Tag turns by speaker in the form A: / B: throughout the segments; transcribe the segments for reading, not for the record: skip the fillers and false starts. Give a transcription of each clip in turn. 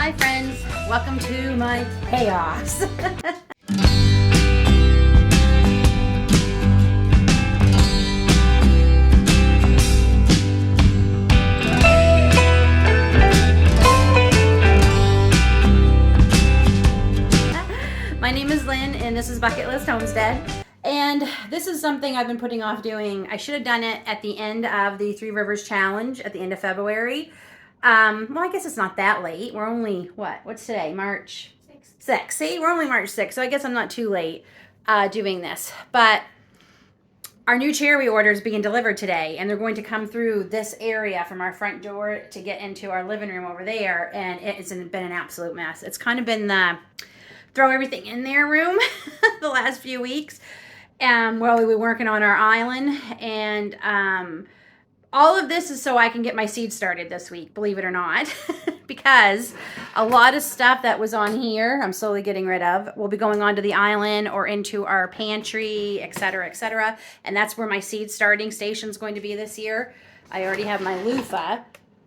A: Hi friends, welcome to my chaos. My name is Lynn and this is Bucket List Homestead. And this is something I've been putting off doing. I should have done it at the end of the Three Rivers Challenge at the end of February. Well, I guess it's not that late. We're only, what's today? March 6th. See, we're only March 6th, so I guess I'm not too late doing this. But our new chair we ordered is being delivered today, and they're going to come through this area from our front door to get into our living room over there, and it's been an absolute mess. It's kind of been the throw everything in there room the last few weeks. While we were working on our island, and all of this is so I can get my seeds started this week, believe it or not, because a lot of stuff that was on here, I'm slowly getting rid of, will be going onto the island or into our pantry, etc., and that's where my seed starting station is going to be this year. I already have my loofah,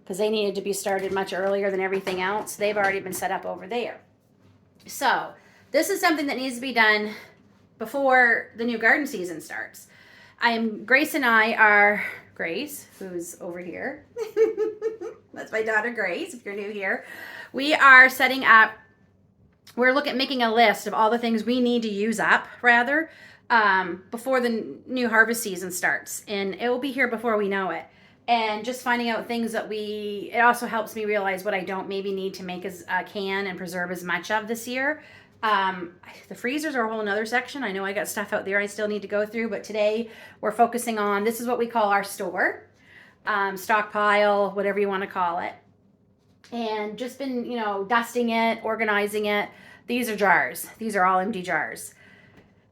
A: because they needed to be started much earlier than everything else. They've already been set up over there. So, this is something that needs to be done before the new garden season starts. Grace and I are, Grace, who's over here. That's my daughter Grace, if you're new here. We are setting up, we're making a list of all the things we need to use up, rather, before the new harvest season starts. And it will be here before we know it. And just finding out things that it also helps me realize what I don't maybe need to make as can and preserve as much of this year. The freezers are a whole nother section. I know I got stuff out there I still need to go through, but today we're focusing on, this is what we call our store, stockpile, whatever you want to call it. And just been, dusting it, organizing it. These are jars. These are all empty jars.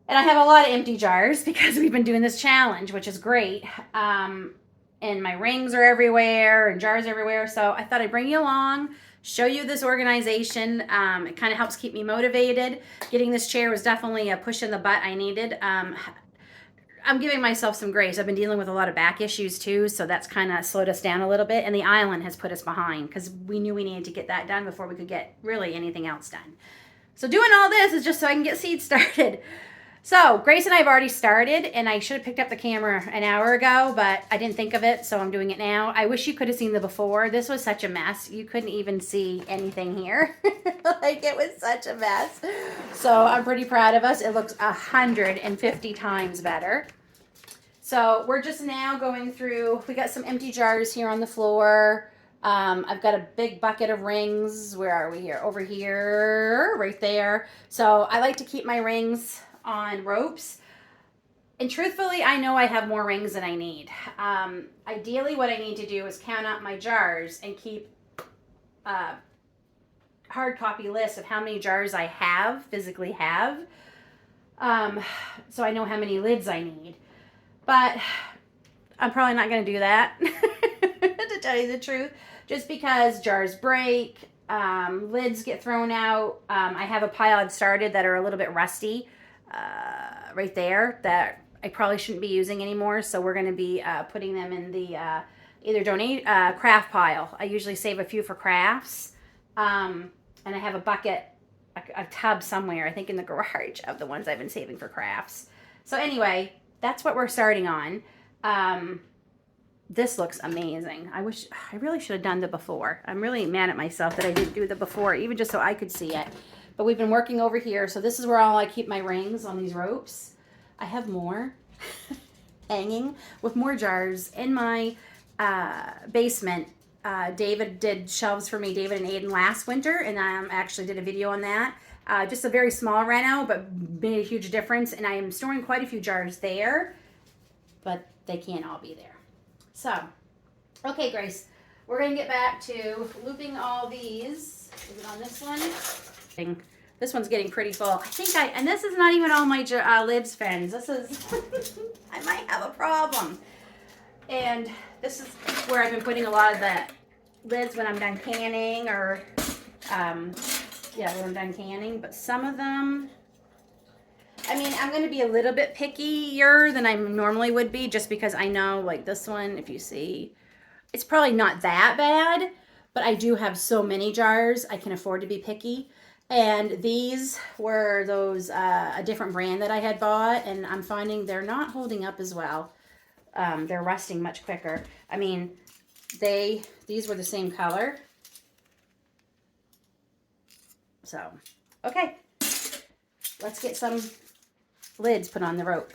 A: And I have a lot of empty jars because we've been doing this challenge, which is great. And my rings are everywhere and jars everywhere. So I thought I'd bring you along, show you this organization. It kind of helps keep me motivated. Getting this chair was definitely a push in the butt I needed. I'm giving myself some grace. I've been dealing with a lot of back issues too, so that's kind of slowed us down a little bit. And the island has put us behind because we knew we needed to get that done before we could get really anything else done. So doing all this is just so I can get seeds started. So Grace and I have already started, and I should have picked up the camera an hour ago, but I didn't think of it, so I'm doing it now. I wish you could have seen the before. This was such a mess. You couldn't even see anything here. It was such a mess. So I'm pretty proud of us. It looks 150 times better. So we're just now going through, we got some empty jars here on the floor. I've got a big bucket of rings. Where are we here? Over here, right there. So I like to keep my rings on ropes, and truthfully I know I have more rings than I need. Ideally what I need to do is count out my jars and keep a hard copy list of how many jars I physically have, so I know how many lids I need. But I'm probably not going to do that to tell you the truth, just because jars break, lids get thrown out. I have a pile I'd started that are a little bit rusty right there that I probably shouldn't be using anymore, so we're going to be putting them in the either donate craft pile. I usually save a few for crafts, and I have a bucket, a tub somewhere, I think in the garage, of the ones I've been saving for crafts. So anyway, that's what we're starting on. This looks amazing. I really should have done the before. I'm really mad at myself that I didn't do the before, even just so I could see it. But we've been working over here, so this is where I keep my rings on these ropes. I have more hanging with more jars in my basement. David did shelves for me, David and Aiden, last winter, and I actually did a video on that. Just a very small reno, but made a huge difference, and I am storing quite a few jars there, but they can't all be there. So, okay, Grace, we're going to get back to looping all these. Is it on this one? This one's getting pretty full. And this is not even all my lids, friends. This is, I might have a problem. And this is where I've been putting a lot of the lids when I'm done canning, or, when I'm done canning. But some of them, I'm going to be a little bit pickier than I normally would be, just because I know, like this one, if you see, it's probably not that bad. but I do have so many jars, I can afford to be picky. And these were those, a different brand that I had bought, and I'm finding they're not holding up as well. They're rusting much quicker. I mean, these were the same color. So, okay. Let's get some lids put on the rope.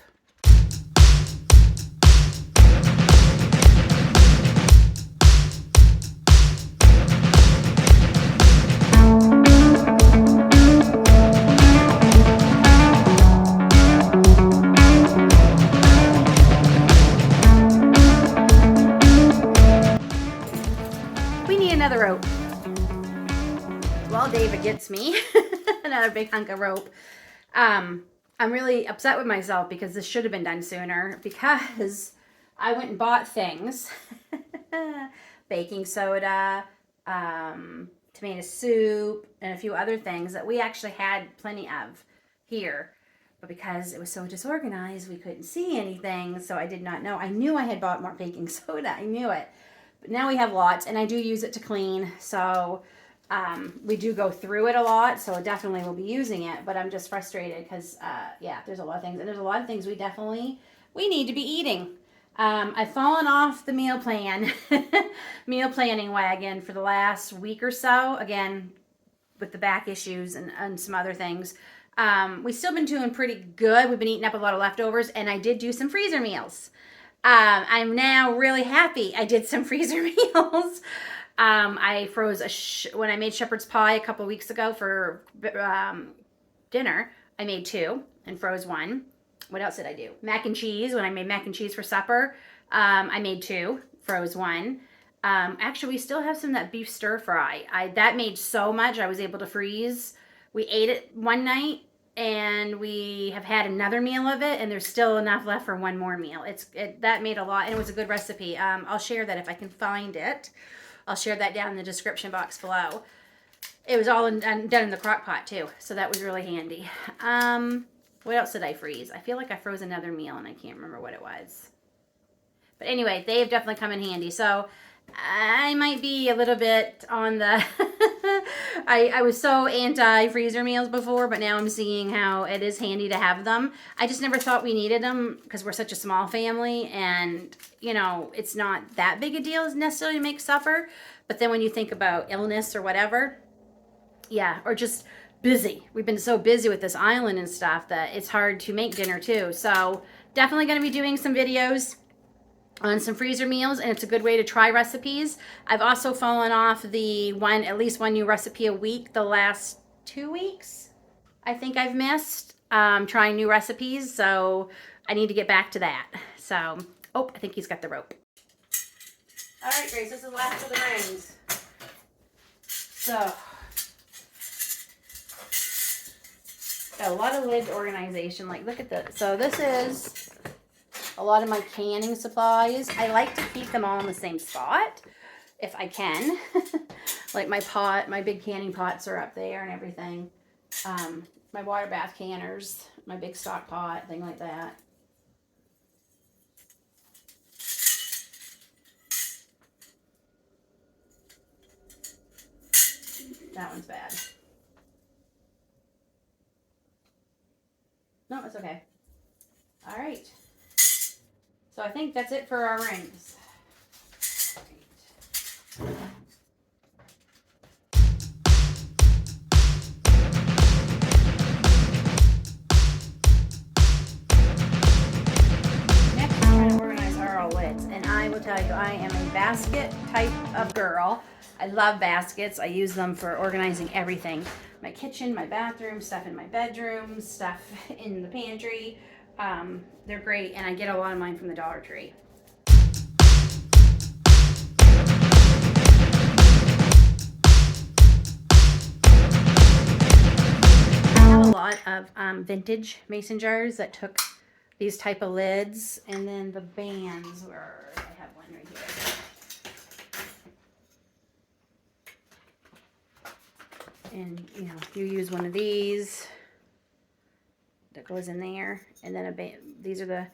A: We need another rope. Well, David gets me another big hunk of rope. I'm really upset with myself because this should have been done sooner, because I went and bought things. Baking soda, tomato soup, and a few other things that we actually had plenty of here. But because it was so disorganized, we couldn't see anything, so I did not know. I knew I had bought more baking soda. I knew it. But now we have lots, and I do use it to clean, so we do go through it a lot, so definitely we'll be using it, but I'm just frustrated because, yeah, there's a lot of things, and there's a lot of things we need to be eating. I've fallen off the meal planning wagon for the last week or so, again, with the back issues and some other things. We've still been doing pretty good. We've been eating up a lot of leftovers, and I did do some freezer meals. I'm now really happy I did some freezer meals. I froze when I made shepherd's pie a couple weeks ago for dinner. I made 2 and froze 1. What else did I do? Mac and cheese. When I made mac and cheese for supper, I made 2, froze 1. Actually, we still have some of that beef stir fry. That made so much I was able to freeze. We ate it one night, and we have had another meal of it, and there's still enough left for one more meal. That made a lot, and it was a good recipe. I'll share that if I can find it. I'll share that down in the description box below. It was all done in the crock pot too, so that was really handy. What else did I freeze? I feel like I froze another meal and I can't remember what it was. But anyway, they have definitely come in handy. So I might be a little bit on the... I was so anti-freezer meals before, but now I'm seeing how it is handy to have them. I just never thought we needed them because we're such a small family, and, you know, it's not that big a deal necessarily to make supper. But then when you think about illness or whatever, yeah, or just busy. We've been so busy with this island and stuff that it's hard to make dinner too. So definitely going to be doing some videos on some freezer meals, and it's a good way to try recipes. I've also fallen off at least one new recipe a week the last 2 weeks. I think I've missed trying new recipes, so I need to get back to that. So, oh, I think he's got the rope. All right, Grace, this is the last of the rings. So, got a lot of lid organization. Like, look at this. So this is a lot of my canning supplies. I like to keep them all in the same spot if I can. Like my big canning pots are up there and everything. My water bath canners, my big stock pot, thing like that. That one's bad. No, it's okay. All right. So I think that's it for our rings. Next, we're trying to organize our lids. And I will tell you, I am a basket type of girl. I love baskets. I use them for organizing everything. My kitchen, my bathroom, stuff in my bedroom, stuff in the pantry. They're great, and I get a lot of mine from the Dollar Tree. I have a lot of vintage mason jars that took these type of lids, and then the bands were, I have one right here. And, you know, you use one of these that goes in there, and then these are the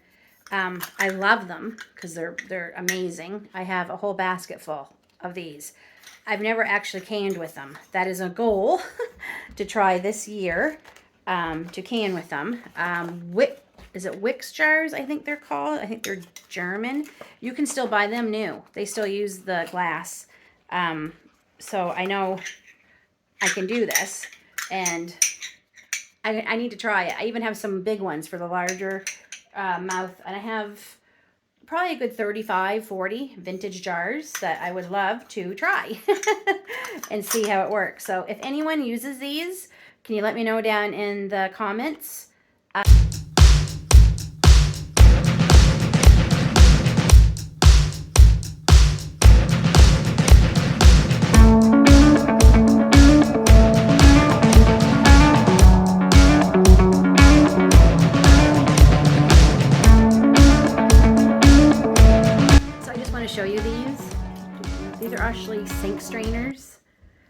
A: I love them because they're amazing. I have a whole basket full of these. I've never actually canned with them. That is a goal to try this year, to can with them. Is it Wix jars, I think they're called? I think they're German. You can still buy them new. They still use the glass. So I know I can do this, and I need to try it. I even have some big ones for the larger mouth, and I have probably a good 35, 40 vintage jars that I would love to try and see how it works. So if anyone uses these, can you let me know down in the comments? Show you these. These are actually sink strainers.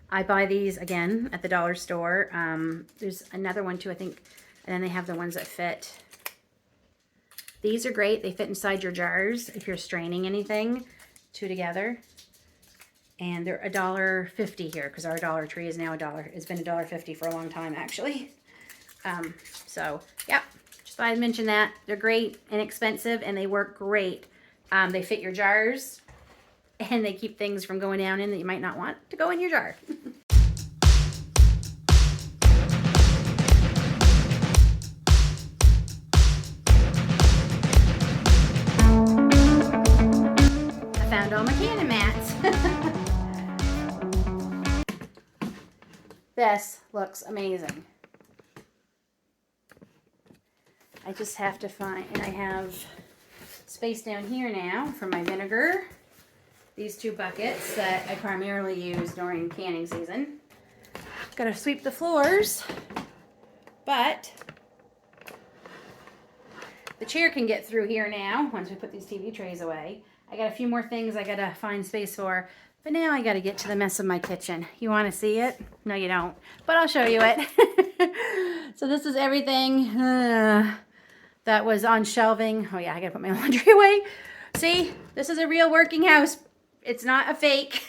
A: I buy these again at the dollar store. There's another one too, I think, and then they have the ones that fit. These are great. They fit inside your jars if you're straining anything, two together. And they're $1.50 here because our Dollar Tree is now $1. It's been $1.50 for a long time actually. So yeah, just thought I'd mention that. They're great, inexpensive, and they work great. They fit your jars, and they keep things from going down in that you might not want to go in your jar. I found all my canning mats. This looks amazing. I just have to find, and I have space down here now for my vinegar. These two buckets that I primarily use during canning season. Gotta sweep the floors, but the chair can get through here now once we put these TV trays away. I got a few more things I gotta find space for, but now I gotta get to the mess of my kitchen. You wanna see it? No, you don't, but I'll show you it. So this is everything that was on shelving. Oh yeah, I gotta put my laundry away. See, this is a real working house. It's not a fake.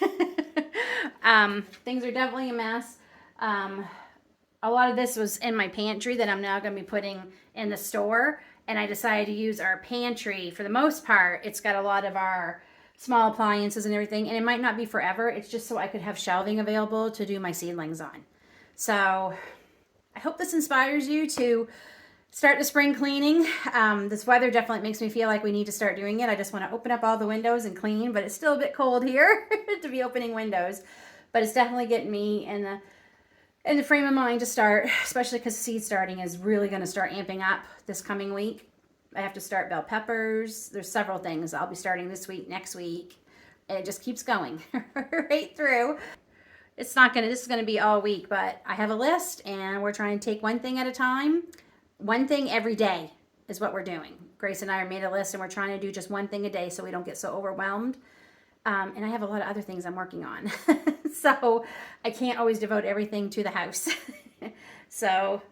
A: Things are definitely a mess. A lot of this was in my pantry that I'm now gonna be putting in the store. And I decided to use our pantry for the most part. It's got a lot of our small appliances and everything. And it might not be forever. It's just so I could have shelving available to do my seedlings on. So I hope this inspires you to start the spring cleaning. This weather definitely makes me feel like we need to start doing it. I just want to open up all the windows and clean, but it's still a bit cold here to be opening windows. But it's definitely getting me in the frame of mind to start, especially because seed starting is really going to start amping up this coming week. I have to start bell peppers. There's several things I'll be starting this week, next week, and it just keeps going right through. This is going to be all week, but I have a list, and we're trying to take one thing at a time. One thing every day is what we're doing. Grace and I made a list, and we're trying to do just one thing a day so we don't get so overwhelmed. And I have a lot of other things I'm working on. So I can't always devote everything to the house. So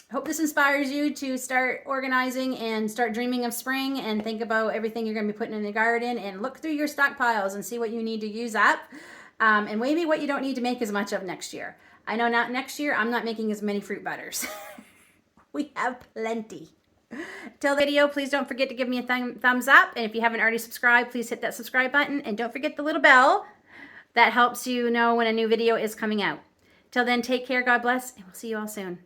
A: I hope this inspires you to start organizing and start dreaming of spring and think about everything you're going to be putting in the garden and look through your stockpiles and see what you need to use up. And maybe what you don't need to make as much of next year. I know not next year, I'm not making as many fruit butters. We have plenty. Till the video, please don't forget to give me a thumbs up. And if you haven't already subscribed, please hit that subscribe button. And don't forget the little bell. That helps you know when a new video is coming out. Till then, take care, God bless, and we'll see you all soon.